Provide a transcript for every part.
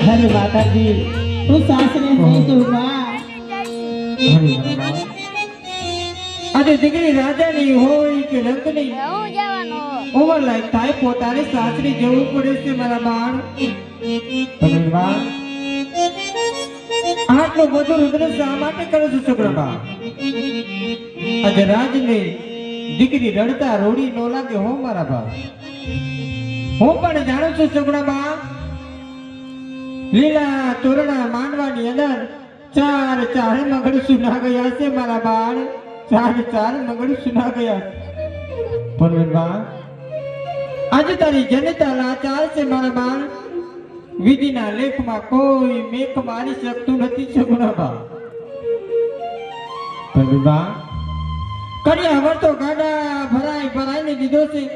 हरे माता जी तू सासरे नहीं दूंगा अरे દીકરી રાજાની હોય કે રંગની હું જવાનો ઓવર લાઈફ થાય પોતાની સાસરી જવું પડે છે મારા બાળ ભગવાન આટલો બધો રુદ્ર શા માટે કરો છો છોકરા બા આજે રાજને દીકરી રડતા રોડી નો લાગે હો મારા બા હું પણ જાણું છું છોકરા બા લીલા તોરણા માંડવાની અંદર ચાર મગડ સુના ગયા છે મારા બાળ ચાર મગડ સુના ગયા પણ બા આજે તારી જનતા લાચાર છે મારા બાળ વિધિના લેખમાં કોઈ મેખ મારી શકતું નથી છોકરા બા પણ બા કર્યા વર્તો ગાડા ભરાઈને દીધો છે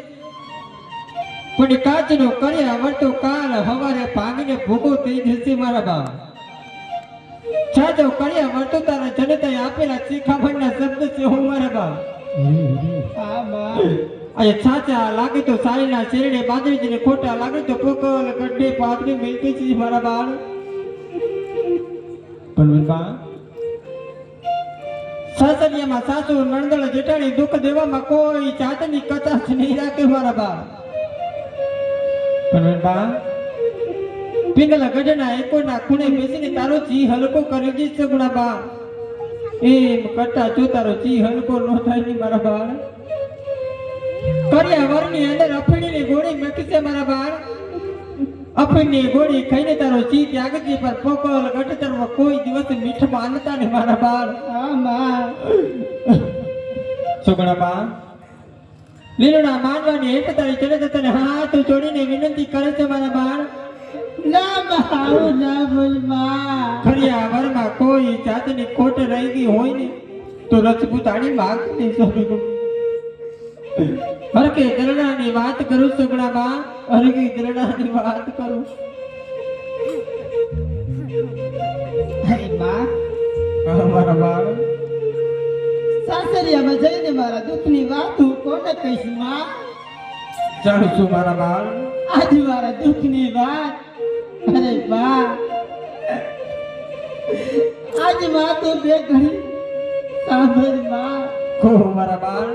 પણ કાચનો કર્યા વર્તો કાલ હવારે ભાંગીને ભૂકો થઈ જશે મારા બા છાજો કર્યા વર્તો તારા જનતાએ આપેલા શિખામણના શબ્દ છે હું મારા બા હા બા અરે સાચા લાગે તો સારીના શેરડે બાજરીને ખોટા લાગે તો પોકલ ગड्ढे પાથરી મિલતી છે મારા બાળ પણ બા સાસરિયામાં સાસુ નણદળ જેઠાણી દુઃખ દેવામાં કોઈ જાતની કચાશ નહીં રાખે મારા બા પણ બા પિંગલા ગઢના એકોના ખૂણે બેસીને તારો જી હલકો કરી દી સગુણા બા એમ કરતા જો તારો જી હલકો ન થાય ની મારા બાળ કર્યા વરની અંદર અફીણીની ગોળી મેકી છે મારા બાળ અફીણની ગોળી ખાઈને તારો જી ત્યાગજી પર પોકલ ગઢતરમાં કોઈ દિવસ મીઠ માનતા ને મારા બાળ હા બા સગુણા બા લીલડા માનવાની હેઠ તારી ચડે તને હાથ જોડીને વિનંતી કરે છે મારા બાળ ના બા આવું ના બોલ બા ખરિયા વરમાં કોઈ જાતની ખોટ રહી ગઈ હોય ને તો રજપૂતાણી માગતી સગુણ હરકે દરડાની વાત કરું સગડા બા હરકે દરડાની વાત કરું અરે બા મારા બાળ સાસરિયામાં જઈને મારા દુઃખની વાત હું કોને કહીશ માં જાણું છું મારા બાળ આજ મારા દુઃખની વાત અરે બા આજ માં તો બે ઘડી સાંભળ માં કહો મારા બાળ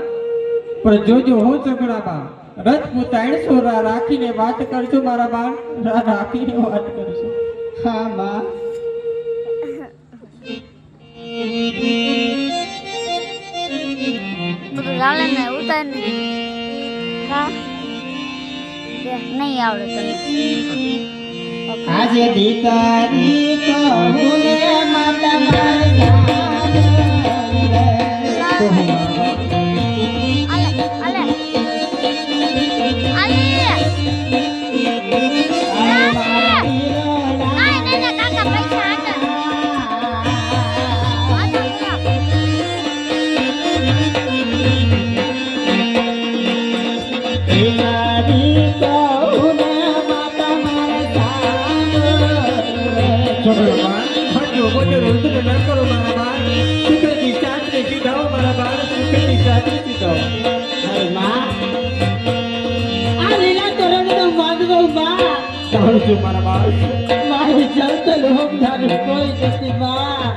પણ જોજો હું સગડા બા રજપૂતાણી સોરા રાખીને વાત કરજો મારા બાળ રાખીને વાત કરજો હા માં બધું લાલે ને ઉતાર ને હા નહીં આવડે તને આજે દીકરી કહું ને માતા મારી આલે આલે આલે કાકા પૈસા હતા મારા બાળ મારી જલતલ હોમધારી કોઈ નથી માં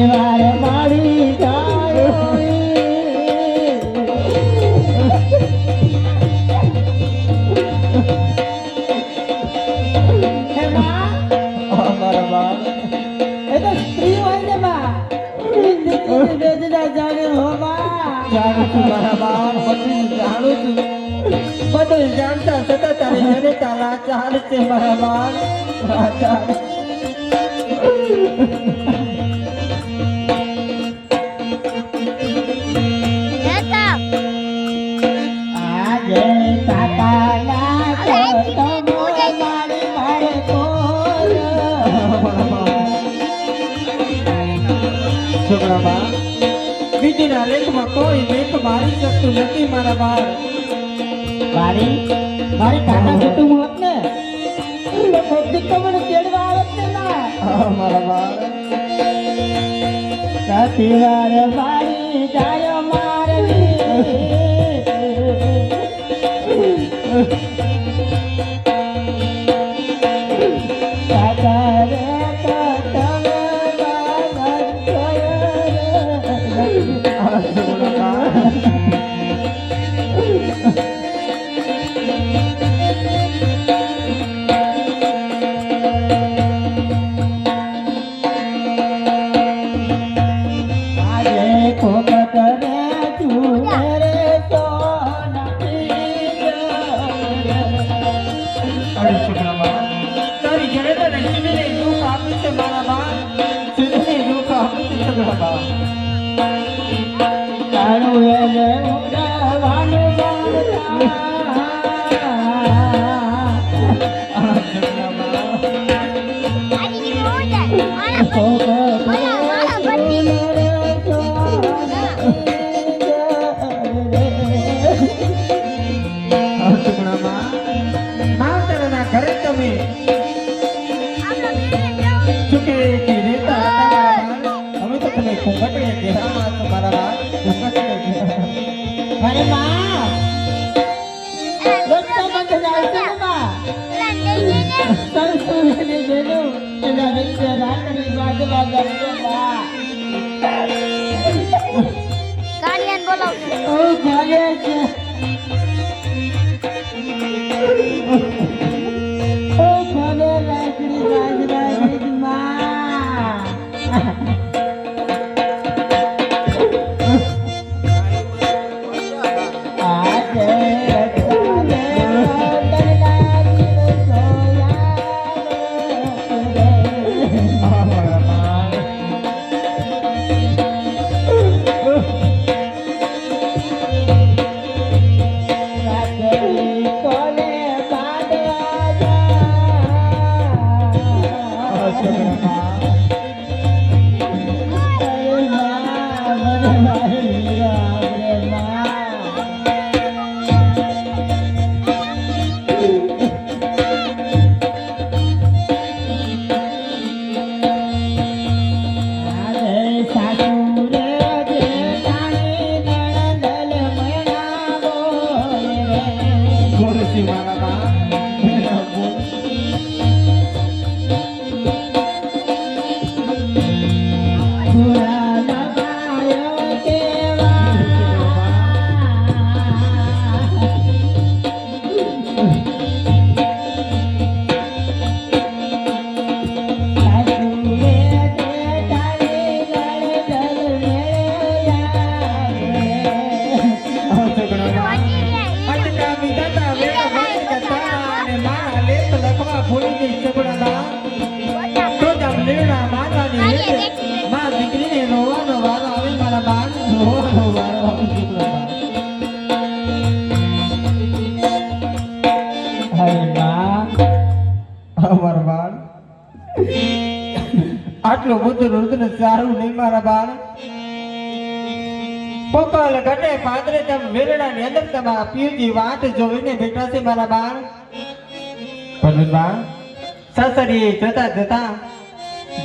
વાર મારી જાય સ્ત્રી હોય ને બા જાણે હો બા જાણું છું મારા બાળ બધું જાણું છું બધું જાણતા છતાં તારી જનતા લાચાર છે મારા બાળ લાચાર વિધિના લેખમાં કોઈ લેખ મારી શકતું નથી મારા બાળ મારી કાકા કુટુંબ હોત ને ખોટી કમળ તેડવા આવે છે ના મારા બાળ સાથી વાર મારી જાય મારવી કાકા રે કતમ બાબા તારી ઘરે તો લક્ષ્મીને દુઃખ આપ્યું છે મારા બાળ સુધને દુઃખ આપ્યું છે સગડા બાળ તારું એને ઉડાવાનું ઘરે તમે સુખેથી રહેતા હતા અમે તો તમે ઘૂંઘટને ઘેરામાં છો મારા બાળ ઘૂંઘટને ઘેરા અરે માં રસ્તા બંધ જાય છે ને માં સરસુને બેનો એના વચ્ચે રાતની બાજવા ગયો માં ગાડિયાન બોલાવો ઓ ભાગે છે ઓ ભાગે રાખડી બાજવા માં આટલું બધું રુદ્ર સારું નહીં મારા બાળ પકલ ઘટે પાદરે તેમ વેરડાની અંદર તમારા પિયુજી વાટ જોઈને બેઠા છે મારા બાળ પણ બાળ સાસરીએ જતા જતા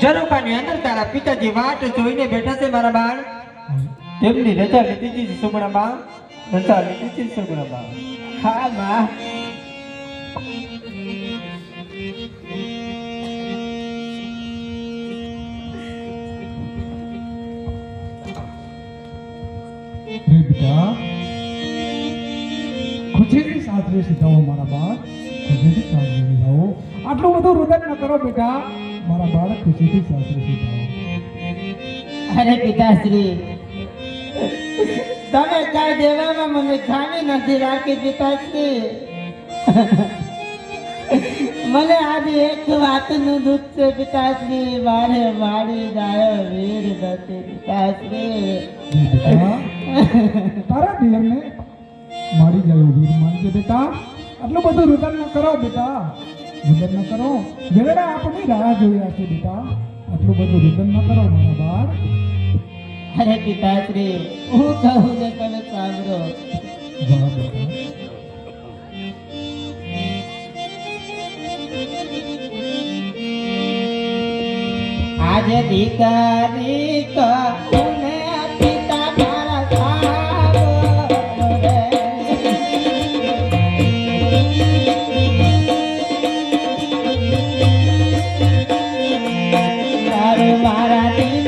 ઝરૂખાની અંદર તારા પિતાજી વાટ જોઈને બેઠા છે મારા બાળ તેમની રજા લીધી છે સુગુણા બાળ રજા લીધી છે સુગુણા બાળ હા માં रे बेटा खुशीથી સાસરે સીધાઓ મારા બાળ ખુશીથી સાસરે સીધાઓ આટલું બધું રુદન ન કરો બેટા મારા બાળ ખુશીથી સાસરે સીધાઓ અરે પિતાશ્રી તમે કાંઈ દેવામાં મને ખામી નથી રાખી પિતાશ્રી મને આજે એક વાતનું દુઃખ છે પિતાશ્રી મારે મારી જાય વીર નથી પિતાશ્રી બેટા તારા દેરને મારી ગયો વીર માનજે બેટા આટલું બધું રુદન ન કરો બેટા રુદન ન કરો વેરડા આપણી રાહ જોયા છે બેટા આટલું બધું રુદન ન કરો મારા બાળ અરે પિતાશ્રી હું કહું ને તમે સાંભળો વાહ બેટા આજે દીકરી કુને પિતા મારા સારો રે તારું મારા દિલ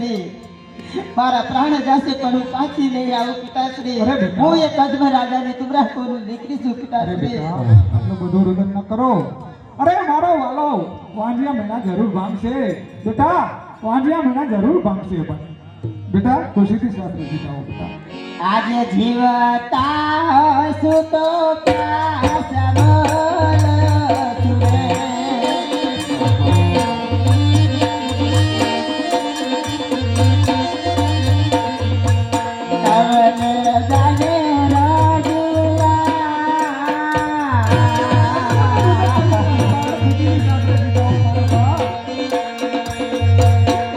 પિતાશ્રી મારા પ્રાણ જાશે પણ હું પાછી નહીં આવું પિતાશ્રી અરે બેટા. હું એક અજમલ રાજાની તુમરા કોનું દીકરી છું અરે પિતાશ્રી બેટા આટલું બધું રુદન ન કરો. અરે મારો વાલો વાંજિયા મહિના જરૂર ભાંગશે બેટા, વાંજિયા મહિના જરૂર ભાંગશે. પણ બેટા ખુશીથી શ્વાસ લેતી જાઓ બેટા. આજે જીવતા સુતો પ્યાસમલ સુરે. તવને જાને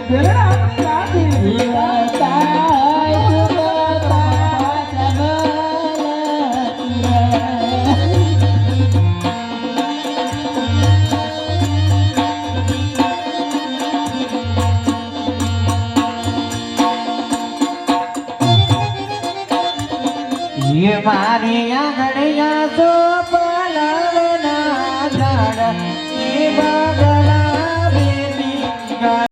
બેટા આપણી રાહ જોઈ. મારી આંગણિયા તો પલવના ઝાડ એ બગલા બેની